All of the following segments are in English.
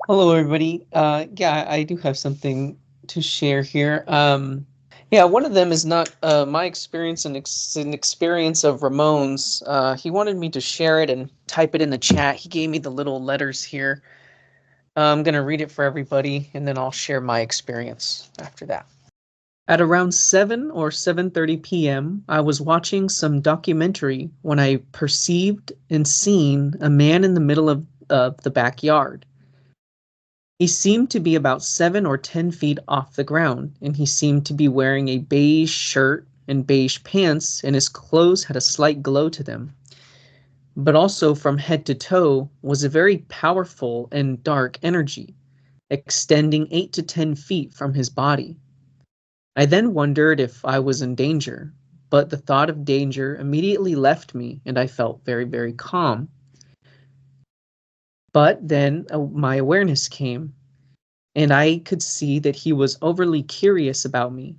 Hello, everybody. Yeah, I do have something to share here. Yeah, one of them is not my experience, an experience of Ramone's. He wanted me to share it and type it in the chat. He gave me the little letters here. I'm going to read it for everybody, and then I'll share my experience after that. At around 7 or 7:30 p.m., I was watching some documentary when I perceived and seen a man in the middle of the backyard. He seemed to be about 7 or 10 feet off the ground, and he seemed to be wearing a beige shirt and beige pants, and his clothes had a slight glow to them. But also from head to toe was a very powerful and dark energy, extending 8 to 10 feet from his body. I then wondered if I was in danger, but the thought of danger immediately left me, and I felt very, very calm. But then my awareness came, and I could see that he was overly curious about me.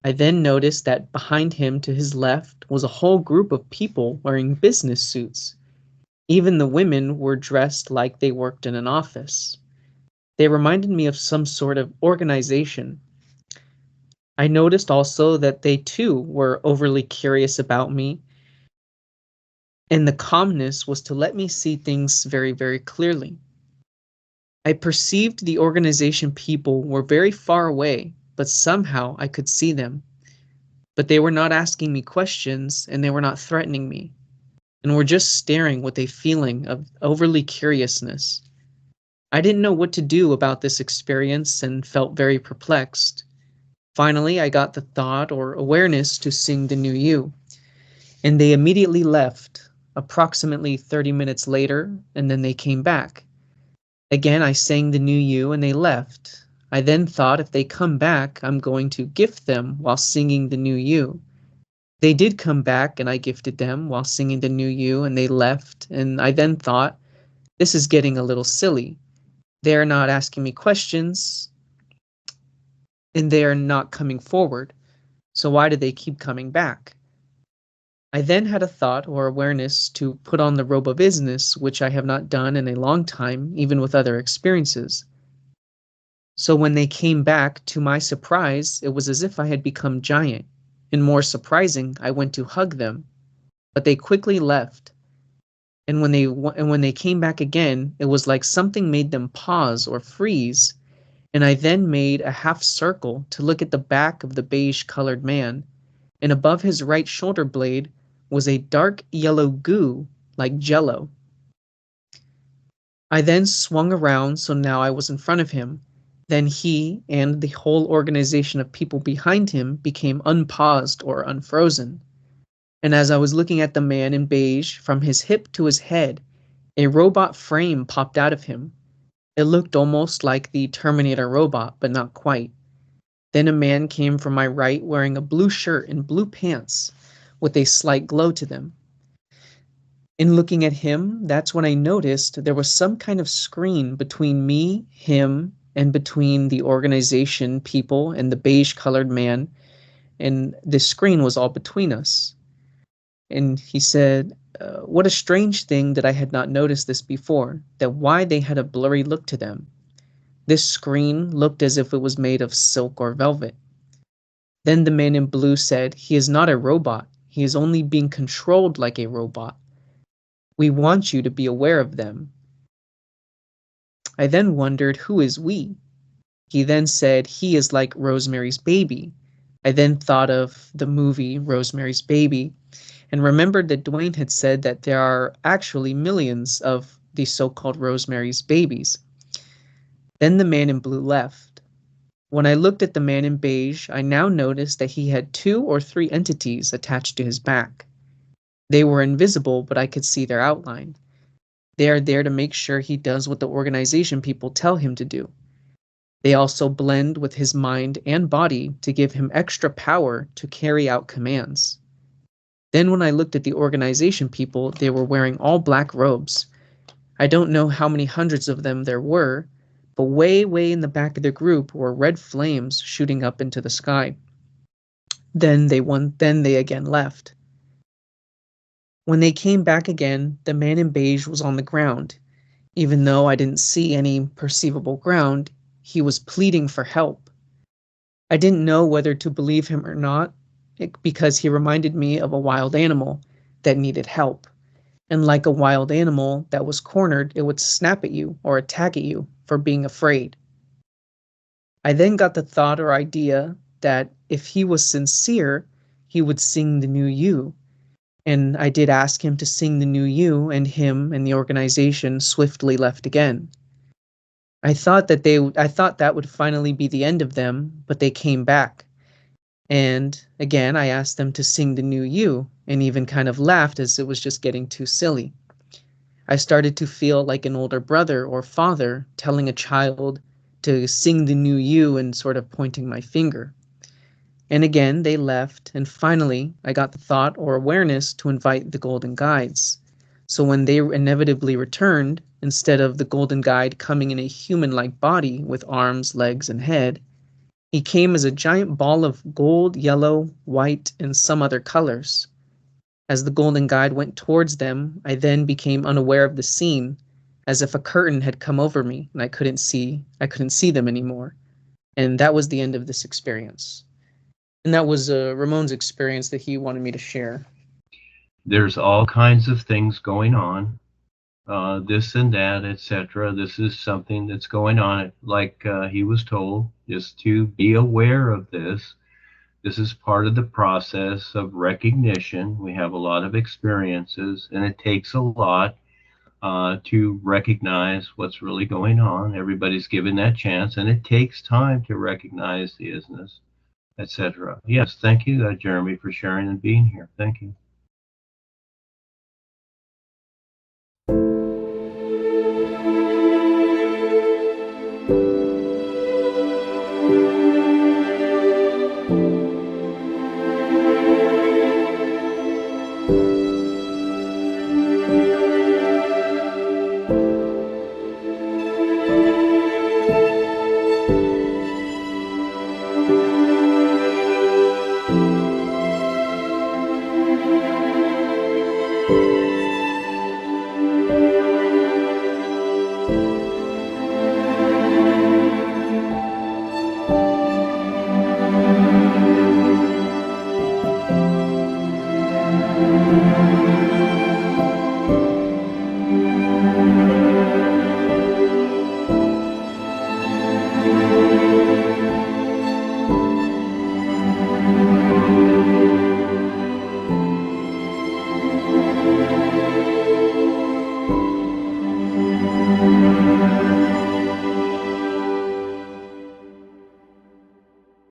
I then noticed that behind him to his left was a whole group of people wearing business suits. Even the women were dressed like they worked in an office. They reminded me of some sort of organization. I noticed also that they too were overly curious about me, and the calmness was to let me see things very, very clearly. I perceived the organization people were very far away, but somehow I could see them. But they were not asking me questions, and they were not threatening me, and were just staring with a feeling of overly curiousness. I didn't know what to do about this experience and felt very perplexed. Finally, I got the thought or awareness to sing the new you, and they immediately left, approximately 30 minutes later, and then they came back. Again, I sang the new you and they left. I then thought if they come back, I'm going to gift them while singing the new you. They did come back and I gifted them while singing the new you and they left. And I then thought, this is getting a little silly. They're not asking me questions and they're not coming forward. So why do they keep coming back? I then had a thought or awareness to put on the robe of business, which I have not done in a long time, even with other experiences. So when they came back, to my surprise, it was as if I had become giant. And more surprising, I went to hug them, but they quickly left. And when they came back again, it was like something made them pause or freeze. And I then made a half circle to look at the back of the beige-colored man, and above his right shoulder blade was a dark yellow goo like jello. I then swung around, so now I was in front of him. Then he and the whole organization of people behind him became unpaused or unfrozen. And as I was looking at the man in beige, from his hip to his head, a robot frame popped out of him. It looked almost like the Terminator robot, but not quite. Then a man came from my right wearing a blue shirt and blue pants with a slight glow to them. In looking at him, that's when I noticed there was some kind of screen between me, him, and between the organization people and the beige-colored man, and this screen was all between us. And he said, what a strange thing that I had not noticed this before, that why they had a blurry look to them. This screen looked as if it was made of silk or velvet. Then the man in blue said, he is not a robot. He is only being controlled like a robot. We want you to be aware of them. I then wondered, who is we? He then said, he is like Rosemary's Baby. I then thought of the movie Rosemary's Baby and remembered that Duane had said that there are actually millions of these so-called Rosemary's Babies. Then the man in blue left. When I looked at the man in beige, I now noticed that he had 2 or 3 entities attached to his back. They were invisible, but I could see their outline. They are there to make sure he does what the organization people tell him to do. They also blend with his mind and body to give him extra power to carry out commands. Then when I looked at the organization people, they were wearing all black robes. I don't know how many hundreds of them there were, but way, way in the back of the group were red flames shooting up into the sky. Then they again left. When they came back again, the man in beige was on the ground. Even though I didn't see any perceivable ground, he was pleading for help. I didn't know whether to believe him or not, because he reminded me of a wild animal that needed help. And like a wild animal that was cornered, it would snap at you or attack at you for being afraid. I then got the thought or idea that if he was sincere, he would sing the new you. And I did ask him to sing the new you, and him and the organization swiftly left again. I thought that would finally be the end of them, but they came back. And again, I asked them to sing the new you, and even kind of laughed as it was just getting too silly. I started to feel like an older brother or father telling a child to sing the new you and sort of pointing my finger. And again, they left, and finally, I got the thought or awareness to invite the Golden Guides. So when they inevitably returned, instead of the Golden Guide coming in a human-like body with arms, legs, and head, he came as a giant ball of gold, yellow, white, and some other colors. As the Golden Guide went towards them, I then became unaware of the scene, as if a curtain had come over me and I couldn't see them anymore. And that was the end of this experience. And that was Ramon's experience that he wanted me to share. There's all kinds of things going on, this and that, etc. This is something that's going on, like he was told, just to be aware of this. This is part of the process of recognition. We have a lot of experiences, and it takes a lot to recognize what's really going on. Everybody's given that chance, and it takes time to recognize the isness, etc. Yes, thank you, Jeremy, for sharing and being here. Thank you.